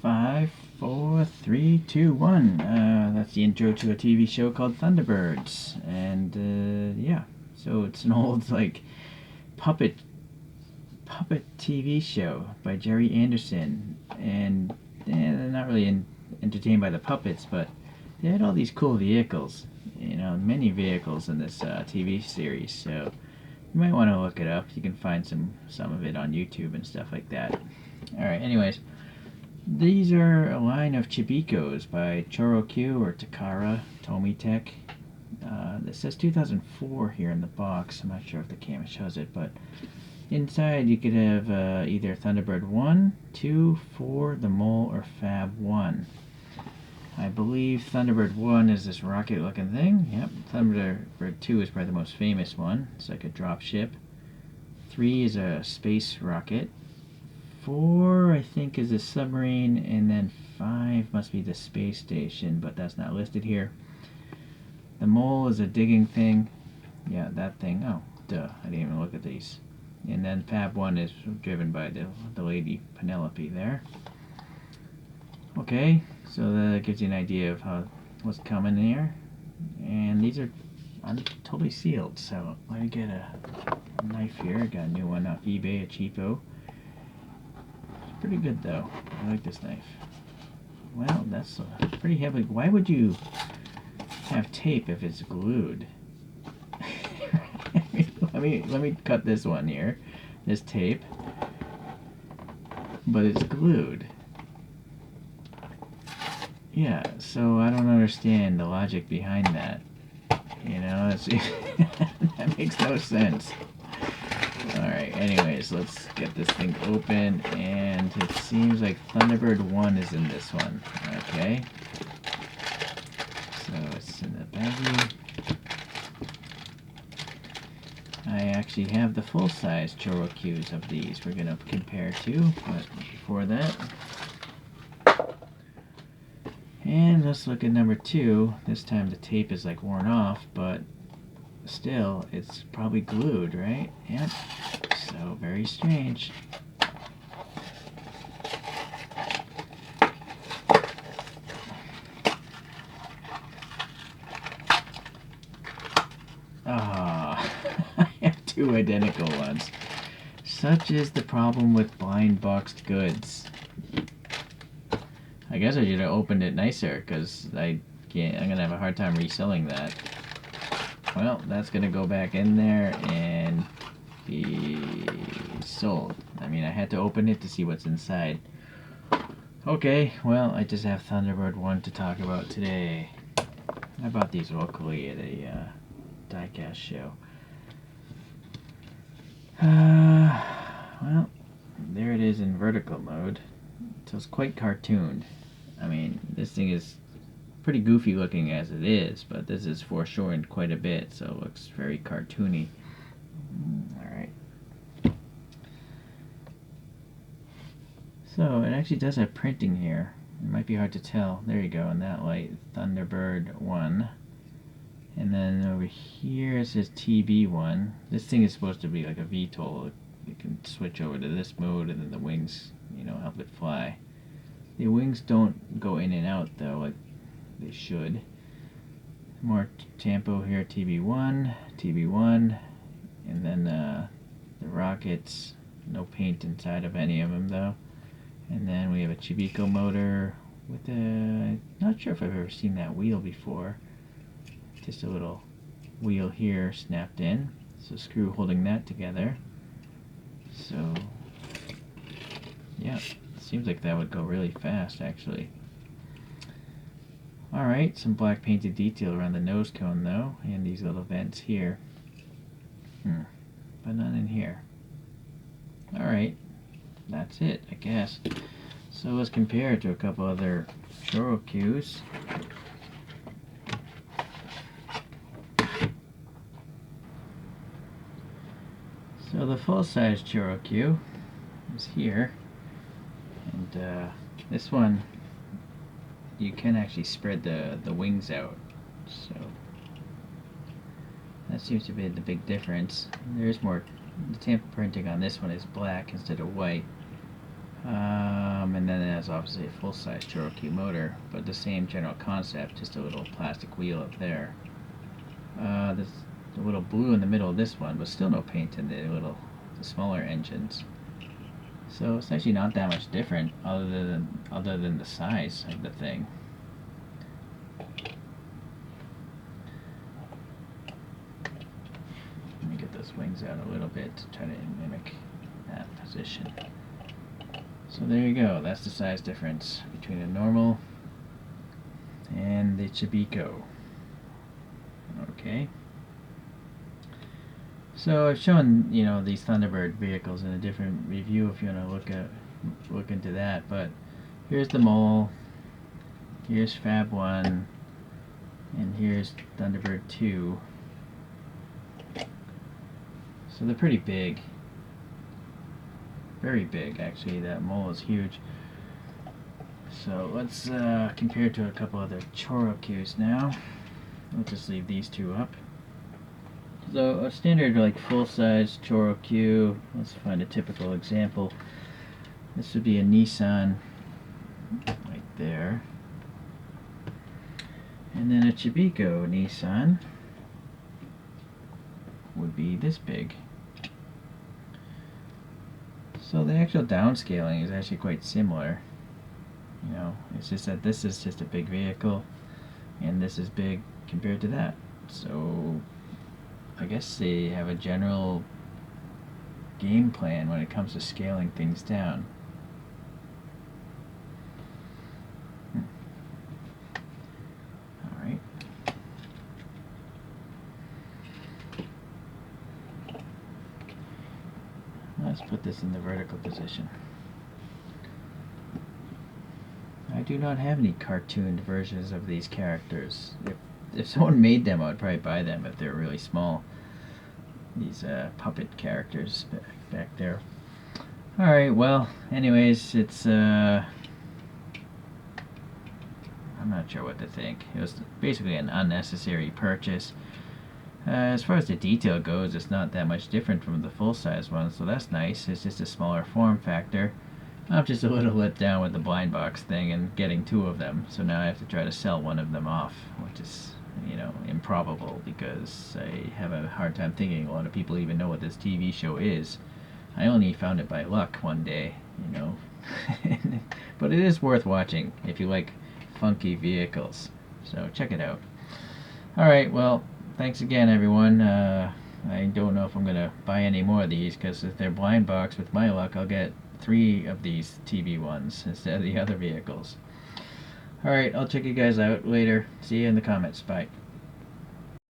Five, four, three, two, one. That's the intro to a TV show called Thunderbirds, and yeah, so it's an old like puppet TV show by Jerry Anderson, and they're not really entertained by the puppets, but they had all these cool vehicles, many vehicles in this TV series. So you might want to look it up. You can find some of it on YouTube and stuff like that. All right. Anyways. These are a line of Chibikkos by ChoroQ or Takara Tomitech. This says 2004 here in the box. I'm not sure if the camera shows it, but inside you could have either Thunderbird 1, 2, 4, the Mole, or Fab 1. I believe Thunderbird 1 is this rocket looking thing. Yep. Thunderbird 2 is probably the most famous one. It's like a drop ship. 3 is a space rocket. 4, I think, is a submarine, and then 5 must be the space station, but that's not listed here. The Mole is a digging thing. Yeah, that thing. Oh, duh. I didn't even look at these. And then Fab 1 is driven by the lady Penelope there. Okay, so that gives you an idea of what's coming here. And these are totally sealed, so let me get a knife here. I got a new one off eBay, a cheapo. Pretty good though. I like this knife. Well, that's pretty heavy. Why would you have tape if it's glued? let me cut this one here. This tape. But it's glued. Yeah, so I don't understand the logic behind that. That makes no sense. Alright, anyways, let's get this thing open, and it seems like Thunderbird 1 is in this one. Okay. So it's in the baggie. I actually have the full-size ChoroQs of these we're going to compare to, but before that. And let's look at number 2. This time the tape is like worn off, but still, it's probably glued, right? Yep. So, very strange. Ah, I have 2 identical ones. Such is the problem with blind boxed goods. I guess I should have opened it nicer, because I'm going to have a hard time reselling that. Well, that's going to go back in there and be sold. I mean, I had to open it to see what's inside. Okay, well, I just have Thunderbird 1 to talk about today. I bought these locally at a diecast show. Well, there it is in vertical mode. So it's quite cartooned. I mean, this thing is pretty goofy looking as it is, but this is foreshortened quite a bit, so it looks very cartoony. Alright. So it actually does have printing here. It might be hard to tell. There you go, in that light. Thunderbird 1. And then over here it says TB1. This thing is supposed to be like a VTOL. You can switch over to this mode, and then the wings, help it fly. The wings don't go in and out though, like they should. More tempo here, TB1, and then the rockets, no paint inside of any of them though. And then we have a Chibikko motor with a, not sure if I've ever seen that wheel before. Just a little wheel here snapped in, so screw holding that together. So yeah, seems like that would go really fast actually. Alright, some black painted detail around the nose cone though, and these little vents here. But none in here. Alright, that's it, I guess. So let's compare it to a couple other ChoroQs. So the full-size ChoroQ is here, and this one you can actually spread the wings out, so that seems to be the big difference. There's more, the tamper printing on this one is black instead of white, and then has obviously a full-size ChoroQ motor, but the same general concept, just a little plastic wheel up there. There's a little blue in the middle of this one, but still no paint in the smaller engines. So it's actually not that much different, other than the size of the thing. Let me get those wings out a little bit to try to mimic that position. So there you go, that's the size difference between a normal and the Chibikko. Okay. So I've shown, you know, these Thunderbird vehicles in a different review if you want to look into that, but here's the mole, here's Fab 1, and here's Thunderbird 2. So they're pretty big. Very big, actually. That mole is huge. So let's compare to a couple other ChoroQs now. We'll just leave these two up. So a standard like full-size ChoroQ, let's find a typical example. This would be a Nissan right there. And then a Chibikko Nissan would be this big. So the actual downscaling is actually quite similar. You know, it's just that this is just a big vehicle and this is big compared to that. So I guess they have a general game plan when it comes to scaling things down. Alright. Let's put this in the vertical position. I do not have any cartooned versions of these characters. If someone made them, I would probably buy them if they're really small. These puppet characters back there. Alright, well, anyways, it's I'm not sure what to think. It was basically an unnecessary purchase. As far as the detail goes, it's not that much different from the full-size one, so that's nice. It's just a smaller form factor. I'm just a little let down with the blind box thing and getting two of them, so now I have to try to sell one of them off, which is, you know, improbable because I have a hard time thinking a lot of people even know what this TV show is. I only found it by luck one day, you know. But it is worth watching if you like funky vehicles, so check it out. Alright, well, thanks again, everyone. I don't know if I'm going to buy any more of these, because if they're blind box, with my luck, I'll get 3 of these TV ones instead of the other vehicles. Alright, I'll check you guys out later. See you in the comments. Bye.